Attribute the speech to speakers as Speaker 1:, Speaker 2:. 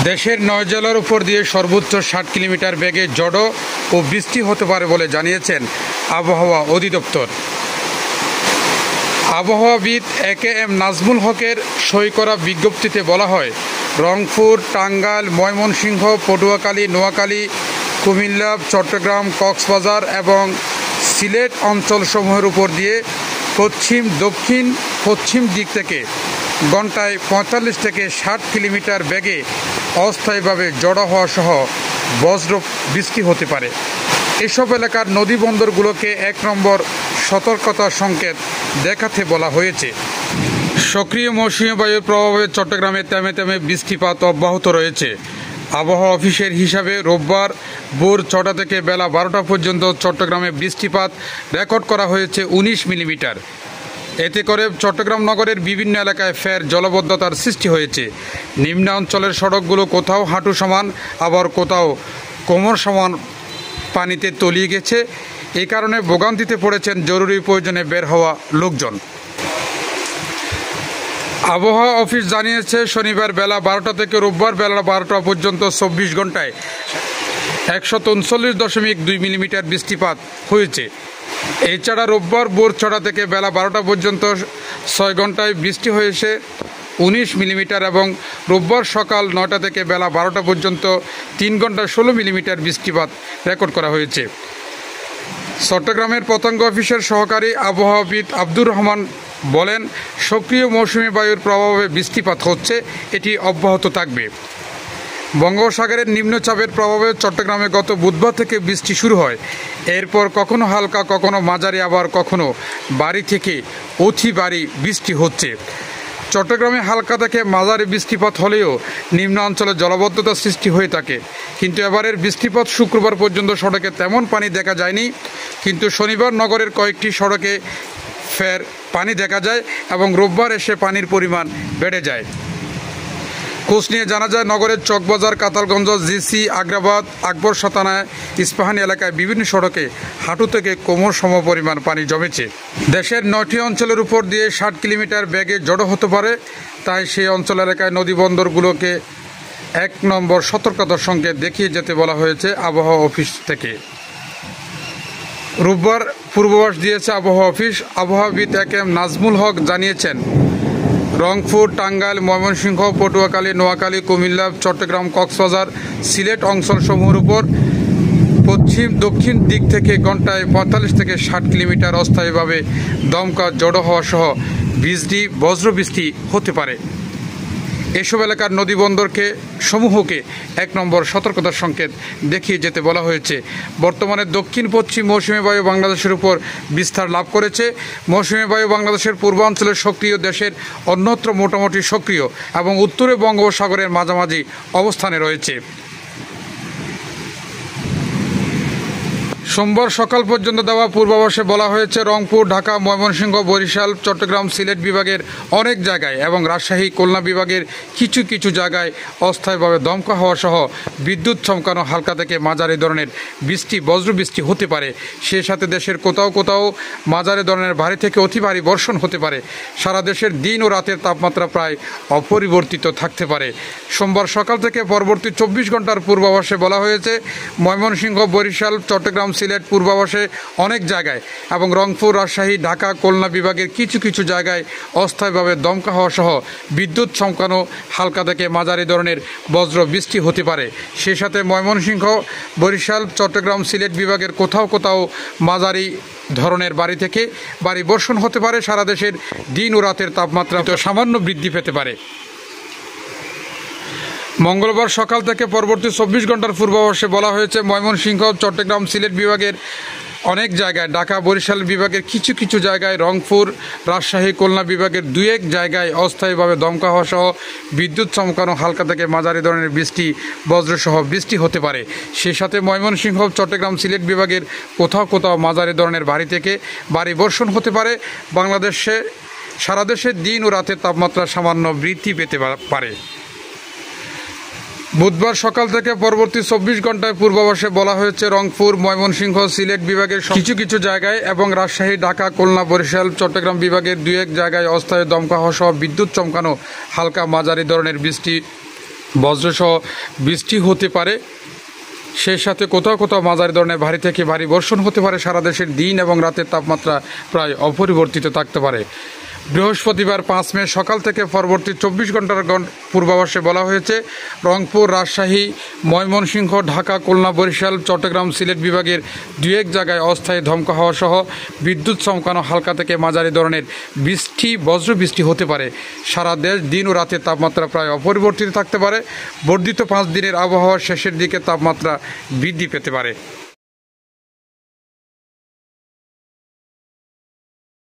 Speaker 1: দেশের ৯ জেলার উপর দিয়ে সর্বোচ্চ ৬০ কিলোমিটার বেগে ঝড় ও বৃষ্টি হতে পারে বলে জানিয়েছেন আবহাওয়া অধিদপ্তর। আবহাওয়াবিদ একেএম নাজমুল হকের সই করা বিজ্ঞপ্তিতে বলা হয়, রংপুর, টাঙ্গাইল, ময়মনসিংহ, পটুয়াখালী, নোয়াখালী, কুমিল্লা, চট্টগ্রাম, কক্সবাজার এবং সিলেট অঞ্চলসমূহের উপর দিয়ে পশ্চিম, দক্ষিণ, পশ্চিম দিক থেকে ঘন্টায় ৪৫ থেকে ৬০ কিলোমিটার বেগে অস্থায়ীভাবে ঝড়ো হওয়া সহ বজ্র বৃষ্টি হতে পারে। এসব এলাকার নদী বন্দরগুলোকে ১ নম্বর সতর্কতার সংকেত দেখাতে বলা হয়েছে। সক্রিয় মৌসুমী বায়ুর প্রভাবে চট্টগ্রামে তেমে তেমে বৃষ্টিপাত অব্যাহত রয়েছে। আবহাওয়া অফিসের হিসাবে রোববার ভোর ৬টা থেকে বেলা ১২টা পর্যন্ত চট্টগ্রামে বৃষ্টিপাত রেকর্ড করা হয়েছে ১৯ মিলিমিটার। এতে করে চট্টগ্রাম নগরের বিভিন্ন এলাকায় ফের জলাবদ্ধতার সৃষ্টি হয়েছে। নিম্নাঞ্চলের সড়কগুলো কোথাও হাঁটু সমান, আবার কোথাও কোমর সমান পানিতে তলিয়ে গেছে। এই কারণে ভোগান্তিতে পড়েছেন জরুরি প্রয়োজনে বের হওয়া লোকজন। আবহাওয়া অফিস জানিয়েছে, শনিবার বেলা ১২টা থেকে রোববার বেলা ১২টা পর্যন্ত ২৪ ঘন্টায় ১৩৯.২ মিলিমিটার বৃষ্টিপাত হয়েছে। এছাড়া রোববার ভোর ৬টা থেকে বেলা ১২টা পর্যন্ত ৬ ঘন্টায় বৃষ্টি হয়েছে ১৯ মিলিমিটার এবং রোববার সকাল ৯টা থেকে বেলা ১২টা পর্যন্ত ৩ ঘন্টায় ১৬ মিলিমিটার বৃষ্টিপাত রেকর্ড করা হয়েছে। চট্টগ্রামের পতঙ্গ অফিসের সহকারী আবহাওয়াবিদ আব্দুর রহমান বলেন, সক্রিয় মৌসুমী বায়ুর প্রভাবে বৃষ্টিপাত হচ্ছে, এটি অব্যাহত থাকবে। বঙ্গোপসাগরের নিম্নচাপের প্রভাবে চট্টগ্রামে গত বুধবার থেকে বৃষ্টি শুরু হয়। এরপর কখনো হালকা, কখনো মাঝারি, আবার কখনো ভারী থেকে অতি ভারী বৃষ্টি হচ্ছে। চট্টগ্রামে হালকা থেকে মাঝারি বৃষ্টিপাত হলেও নিম্নাঞ্চলে জলাবদ্ধতার সৃষ্টি হয়ে থাকে। কিন্তু এবারের বৃষ্টিপাত শুক্রবার পর্যন্ত সড়কে তেমন পানি দেখা যায়নি, কিন্তু শনিবার নগরের কয়েকটি সড়কে ফের পানি দেখা যায় এবং রোববার এসে পানির পরিমাণ বেড়ে যায়। খোঁজ নিয়ে জানা যায়, নগরের চকবাজার, কাতালগঞ্জ, জিসি, আগ্রাবাদ, আকবর শতানায়, ইস্পাহানি এলাকায় বিভিন্ন সড়কে হাঁটু থেকে কোমর সম পরিমাণ পানি জমেছে। দেশের ৯টি অঞ্চলের উপর দিয়ে ৬০ কিলোমিটার বেগে ঝড়ো হতে পারে, তাই সেই অঞ্চল এলাকায় নদী বন্দরগুলোকে ১ নম্বর সতর্কতার সংকেত দেখিয়ে যেতে বলা হয়েছে আবহাওয়া অফিস থেকে। রোববার পূর্বাভাস দিয়েছে আবহাওয়া অফিস। আবহাওয়াবিদ একেএম নাজমুল হক জানিয়েছেন, রংপুর, টাঙ্গাইল, ময়মনসিংহ, পটুয়াখালী, নোয়াখালী, কুমিল্লা, চট্টগ্রাম, কক্সবাজার, সিলেট অঞ্চলসমূহের উপর পশ্চিম, দক্ষিণ দিক থেকে ঘন্টায় ৪৫ থেকে ৬০ কিলোমিটার অস্থায়ীভাবে দমকা ঝড়ো হওয়া সহ বজ্রবৃষ্টি হতে পারে। এসব এলাকার নদী বন্দরকে সমূহকে ১ নম্বর সতর্কতার সংকেত দেখিয়ে যেতে বলা হয়েছে। বর্তমানে দক্ষিণ পশ্চিম মৌসুমী বায়ু বাংলাদেশের উপর বিস্তার লাভ করেছে। মৌসুমী বায়ু বাংলাদেশের পূর্বাঞ্চলের সক্রিয়, দেশের অন্যত্র মোটামুটি সক্রিয় এবং উত্তরে বঙ্গোপসাগরের মাঝামাঝি অবস্থানে রয়েছে। সোমবার সকাল পর্যন্ত দেওয়া পূর্বাভাসে বলা হয়েছে, রংপুর, ঢাকা, ময়মনসিংহ, বরিশাল, চট্টগ্রাম, সিলেট বিভাগের অনেক জায়গায় এবং রাজশাহী, খুলনা বিভাগের কিছু কিছু জায়গায় অস্থায়ীভাবে দমকা হওয়া সহ বিদ্যুৎ চমকানো হালকা থেকে মাঝারি ধরনের বজ্রবৃষ্টি হতে পারে। সে সাথে দেশের কোথাও কোথাও মাঝারি ধরনের ভারী থেকে অতি ভারী বর্ষণ হতে পারে। সারা দেশের দিন ও রাতের তাপমাত্রা প্রায় অপরিবর্তিত থাকতে পারে। সোমবার সকাল থেকে পরবর্তী ২৪ ঘন্টার পূর্বাভাসে বলা হয়েছে, ময়মনসিংহ, বরিশাল, চট্টগ্রাম, সিলেট পূর্বাভাসে অনেক জায়গায় এবং রংপুর, রাজশাহী, ঢাকা, খুলনা বিভাগের কিছু কিছু জায়গায় অস্থায়ীভাবে দমকা হওয়া সহ বিদ্যুৎ চমকানো হালকা থেকে মাঝারি ধরনের বজ্র বৃষ্টি হতে পারে। সেই সাথে ময়মনসিংহ, বরিশাল, চট্টগ্রাম, সিলেট বিভাগের কোথাও কোথাও মাঝারি ধরনের ভারী থেকে ভারী বর্ষণ হতে পারে। সারা দেশের দিন ও রাতের তাপমাত্রা সামান্য বৃদ্ধি পেতে পারে। মঙ্গলবার সকাল থেকে পরবর্তী ২৪ ঘন্টার পূর্বাভাসে বলা হয়েছে, ময়মনসিংহ, চট্টগ্রাম, সিলেট বিভাগের অনেক জায়গায়, ঢাকা, বরিশাল বিভাগের কিছু কিছু জায়গায়, রংপুর, রাজশাহী, খুলনা বিভাগের ২-১ জায়গায় অস্থায়ীভাবে দমকা হওয়া সহ বিদ্যুৎ চমকানো হালকা থেকে মাঝারি ধরনের বজ্রসহ বৃষ্টি হতে পারে। সেই সাথে ময়মনসিংহ, চট্টগ্রাম, সিলেট বিভাগের কোথাও কোথাও মাঝারি ধরনের ভারী থেকে ভারী বর্ষণ হতে পারে। সারা দেশের দিন ও রাতের তাপমাত্রা সামান্য বৃদ্ধি পেতে পারে। বুধবার সকাল থেকে পরবর্তী ২৪ ঘন্টায় পূর্বাভাসে বলা হয়েছে, রংপুর, ময়মনসিংহ, সিলেট বিভাগের কিছু কিছু জায়গায় এবং রাজশাহী, ঢাকা, খুলনা, বরিশাল, চট্টগ্রাম বিভাগের ২-১ জায়গায় অস্থায়ী দমকা হওয়া সহ বিদ্যুৎ চমকানো হালকা মাঝারি ধরনের বৃষ্টি বজ্রসহ বৃষ্টি হতে পারে। সেই সাথে কোথাও কোথাও মাঝারি ধরনের ভারী থেকে ভারী বর্ষণ হতে পারে। সারা দেশের দিন এবং রাতের তাপমাত্রা প্রায় অপরিবর্তিত থাকতে পারে। বৃহস্পতিবার 5 মে সকাল থেকে পরবর্তী 24 ঘন্টার পূর্বাভাসে বলা হয়েছে, রংপুর, রাজশাহী, ময়মনসিংহ, ঢাকা, খুলনা, বরিশাল, চট্টগ্রাম, সিলেট বিভাগের 2-1 জায়গায় অস্থায়ী ধমকা হাওয়া সহ বিদ্যুৎ চমকানো হালকা থেকে মাঝারি ধরনের বজ্রবৃষ্টি হতে পারে। সারা দেশ দিন ও রাতের তাপমাত্রা প্রায় অপরিবর্তিত থাকতে পারে। বর্ধিত 5 দিনের আবহাওয়ার শেষের দিকে তাপমাত্রা বৃদ্ধি পেতে পারে।